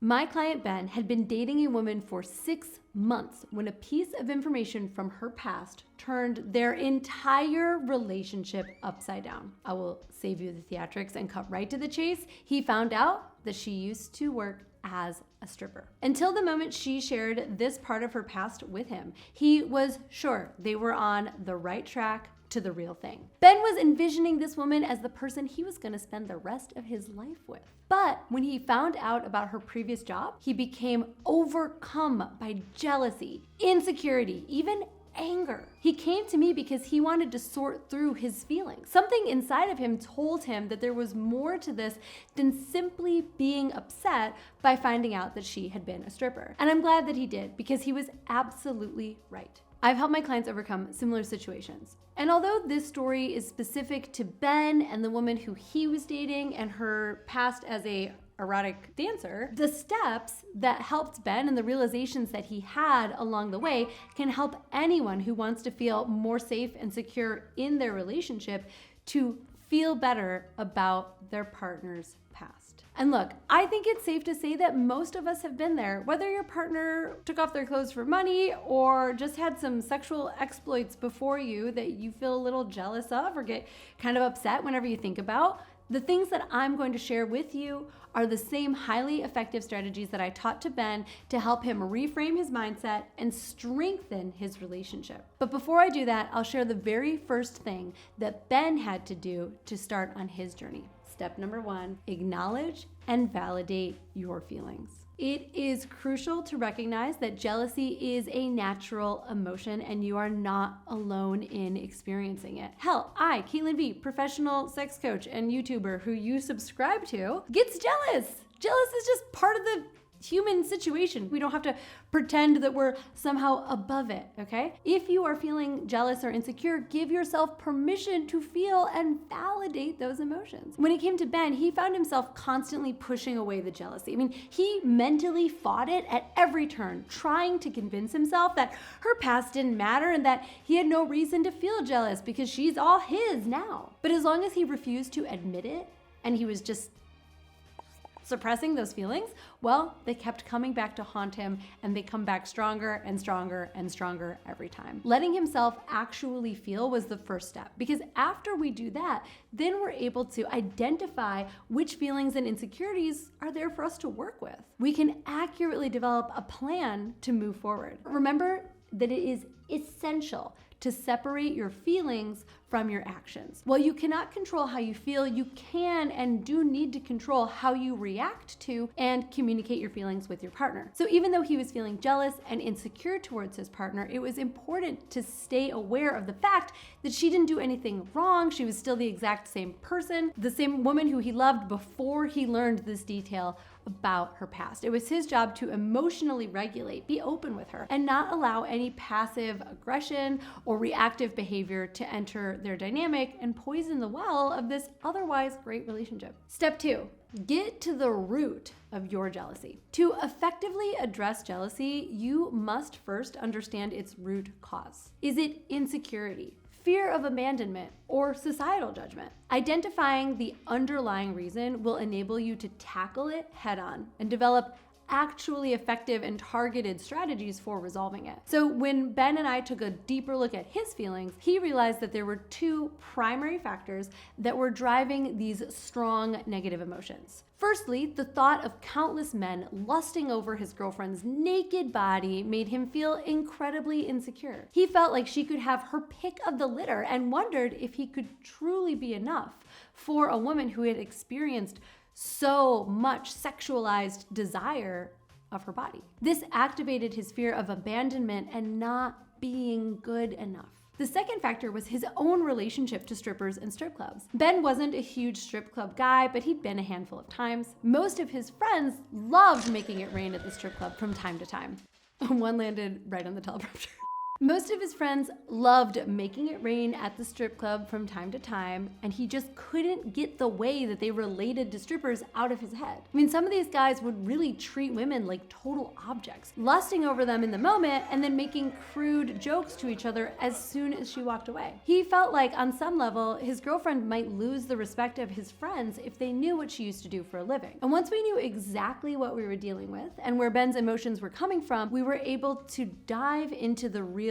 My client Ben had been dating a woman for 6 months when a piece of information from her past turned their entire relationship upside down. I will save you the theatrics and cut right to the chase. He found out that she used to work as a stripper. Until the moment she shared this part of her past with him, he was sure they were on the right track to the real thing. Ben was envisioning this woman as the person he was going to spend the rest of his life with. But when he found out about her previous job, he became overcome by jealousy, insecurity, even anger. He came to me because he wanted to sort through his feelings. Something inside of him told him that there was more to this than simply being upset by finding out that she had been a stripper. And I'm glad that he did, because he was absolutely right. I've helped my clients overcome similar situations. And although this story is specific to Ben and the woman who he was dating and her past as a erotic dancer, the steps that helped Ben and the realizations that he had along the way can help anyone who wants to feel more safe and secure in their relationship to feel better about their partner's past. And look, I think it's safe to say that most of us have been there, whether your partner took off their clothes for money or just had some sexual exploits before you that you feel a little jealous of or get kind of upset whenever you think about. The things that I'm going to share with you are the same highly effective strategies that I taught to Ben to help him reframe his mindset and strengthen his relationship. But before I do that, I'll share the very first thing that Ben had to do to start on his journey. Step number 1, acknowledge and validate your feelings. It is crucial to recognize that jealousy is a natural emotion and you are not alone in experiencing it. Hell, I, Caitlin V, professional sex coach and YouTuber who you subscribe to, gets jealous. Jealous is just part of the human situation. We don't have to pretend that we're somehow above it, okay? If you are feeling jealous or insecure, give yourself permission to feel and validate those emotions. When it came to Ben, he found himself constantly pushing away the jealousy. I mean, he mentally fought it at every turn, trying to convince himself that her past didn't matter and that he had no reason to feel jealous because she's all his now. But as long as he refused to admit it and he was just suppressing those feelings, well, they kept coming back to haunt him, and they come back stronger and stronger and stronger every time. Letting himself actually feel was the first step, because after we do that, then we're able to identify which feelings and insecurities are there for us to work with. We can accurately develop a plan to move forward. Remember that it is essential to separate your feelings from your actions. While you cannot control how you feel, you can and do need to control how you react to and communicate your feelings with your partner. So even though he was feeling jealous and insecure towards his partner, it was important to stay aware of the fact that she didn't do anything wrong. She was still the exact same person, the same woman who he loved before he learned this detail about her past. It was his job to emotionally regulate, be open with her, and not allow any passive aggression or reactive behavior to enter their dynamic and poison the well of this otherwise great relationship. Step 2, get to the root of your jealousy. To effectively address jealousy, you must first understand its root cause. Is it insecurity, fear of abandonment, or societal judgment? Identifying the underlying reason will enable you to tackle it head on and develop actually effective and targeted strategies for resolving it. So when Ben and I took a deeper look at his feelings, he realized that there were 2 primary factors that were driving these strong negative emotions. Firstly, the thought of countless men lusting over his girlfriend's naked body made him feel incredibly insecure. He felt like she could have her pick of the litter and wondered if he could truly be enough for a woman who had experienced so much sexualized desire of her body. This activated his fear of abandonment and not being good enough. The second factor was his own relationship to strippers and strip clubs. Ben wasn't a huge strip club guy, but he'd been a handful of times. Most of his friends loved making it rain at the strip club from time to time. One landed right on the teleprompter. Most of his friends loved making it rain at the strip club from time to time, and he just couldn't get the way that they related to strippers out of his head. I mean, some of these guys would really treat women like total objects, lusting over them in the moment and then making crude jokes to each other as soon as she walked away. He felt like on some level, his girlfriend might lose the respect of his friends if they knew what she used to do for a living. And once we knew exactly what we were dealing with and where Ben's emotions were coming from, we were able to dive into the real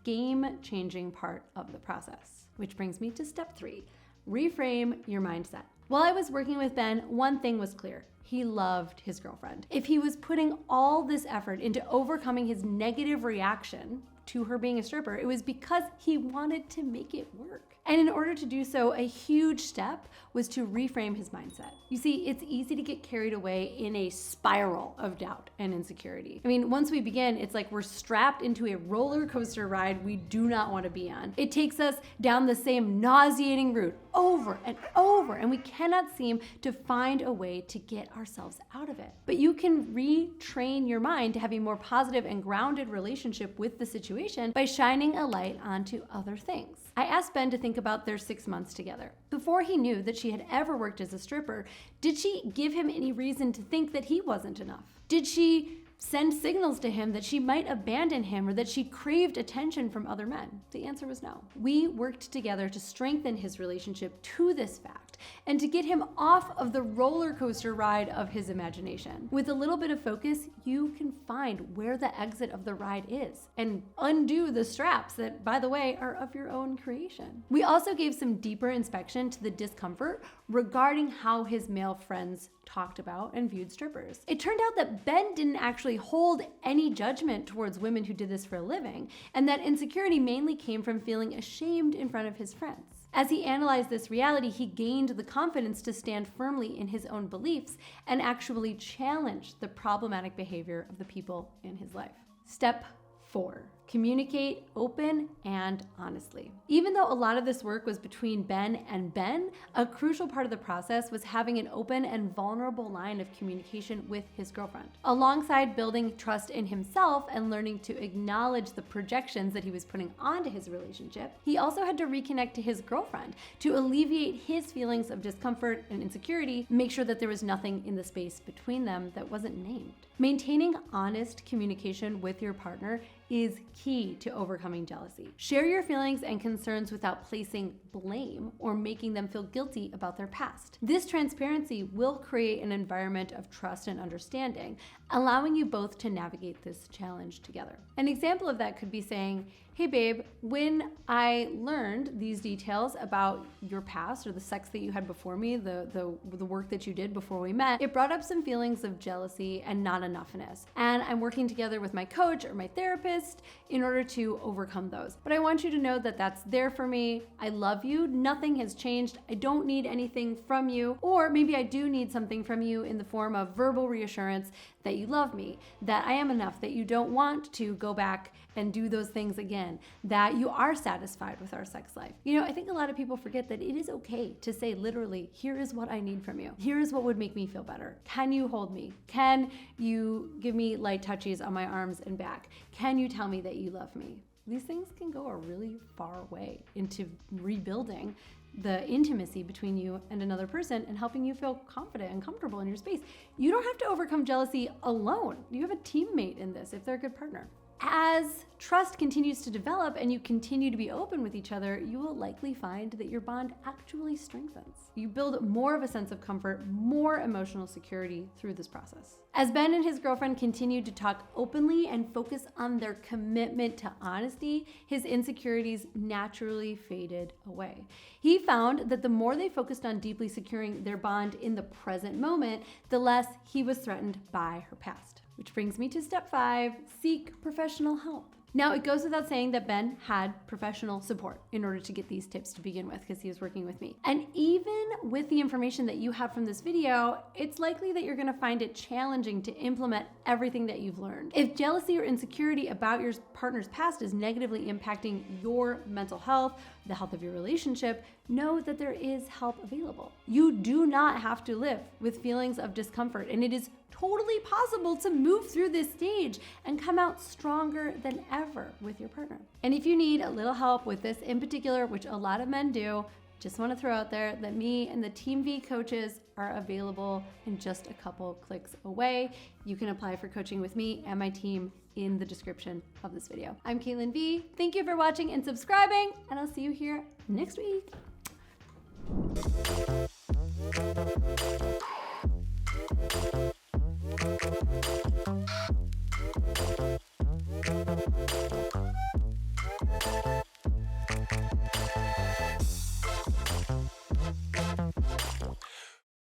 game-changing part of the process. Which brings me to step 3, reframe your mindset. While I was working with Ben, one thing was clear. He loved his girlfriend. If he was putting all this effort into overcoming his negative reaction to her being a stripper, it was because he wanted to make it work. And in order to do so, a huge step was to reframe his mindset. You see, it's easy to get carried away in a spiral of doubt and insecurity. I mean, once we begin, it's like we're strapped into a roller coaster ride we do not want to be on. It takes us down the same nauseating route over and over, and we cannot seem to find a way to get ourselves out of it. But you can retrain your mind to have a more positive and grounded relationship with the situation by shining a light onto other things. I asked Ben to think about their 6 months together. Before he knew that she had ever worked as a stripper, did she give him any reason to think that he wasn't enough? Did she send signals to him that she might abandon him or that she craved attention from other men? The answer was no. We worked together to strengthen his relationship to this fact and to get him off of the roller coaster ride of his imagination. With a little bit of focus, you can find where the exit of the ride is and undo the straps that, by the way, are of your own creation. We also gave some deeper inspection to the discomfort regarding how his male friends talked about and viewed strippers. It turned out that Ben didn't actually hold any judgment towards women who did this for a living, and that insecurity mainly came from feeling ashamed in front of his friends. As he analyzed this reality, he gained the confidence to stand firmly in his own beliefs and actually challenge the problematic behavior of the people in his life. Step 4. Communicate open and honestly. Even though a lot of this work was between Ben and Ben, a crucial part of the process was having an open and vulnerable line of communication with his girlfriend. Alongside building trust in himself and learning to acknowledge the projections that he was putting onto his relationship, he also had to reconnect to his girlfriend to alleviate his feelings of discomfort and insecurity, make sure that there was nothing in the space between them that wasn't named. Maintaining honest communication with your partner is key to overcoming jealousy. Share your feelings and concerns without placing blame or making them feel guilty about their past. This transparency will create an environment of trust and understanding, allowing you both to navigate this challenge together. An example of that could be saying, "Hey babe, when I learned these details about your past or the sex that you had before me, the work that you did before we met, it brought up some feelings of jealousy and not enoughness. And I'm working together with my coach or my therapist in order to overcome those. But I want you to know that that's there for me. I love you. Nothing has changed. I don't need anything from you. Or maybe I do need something from you in the form of verbal reassurance that you love me, that I am enough, that you don't want to go back and do those things again, that you are satisfied with our sex life." You know, I think a lot of people forget that it is okay to say literally, "Here is what I need from you. Here is what would make me feel better. Can you hold me? Can you give me light touches on my arms and back? Can you tell me that you love me?" These things can go a really far way into rebuilding the intimacy between you and another person and helping you feel confident and comfortable in your space. You don't have to overcome jealousy alone. You have a teammate in this if they're a good partner. As trust continues to develop and you continue to be open with each other, you will likely find that your bond actually strengthens. You build more of a sense of comfort, more emotional security through this process. As Ben and his girlfriend continued to talk openly and focus on their commitment to honesty, his insecurities naturally faded away. He found that the more they focused on deeply securing their bond in the present moment, the less he was threatened by her past. Which brings me to step 5, seek professional help. Now, it goes without saying that Ben had professional support in order to get these tips to begin with, because he was working with me. And even with the information that you have from this video, it's likely that you're gonna find it challenging to implement everything that you've learned. If jealousy or insecurity about your partner's past is negatively impacting your mental health, the health of your relationship, know that there is help available. You do not have to live with feelings of discomfort, and it is totally possible to move through this stage and come out stronger than ever. ever with your partner. And if you need a little help with this in particular, which a lot of men do, just want to throw out there that me and the Team V coaches are available in just a couple clicks away. You can apply for coaching with me and my team in the description of this video. I'm Caitlin V. Thank you for watching and subscribing, and I'll see you here next week.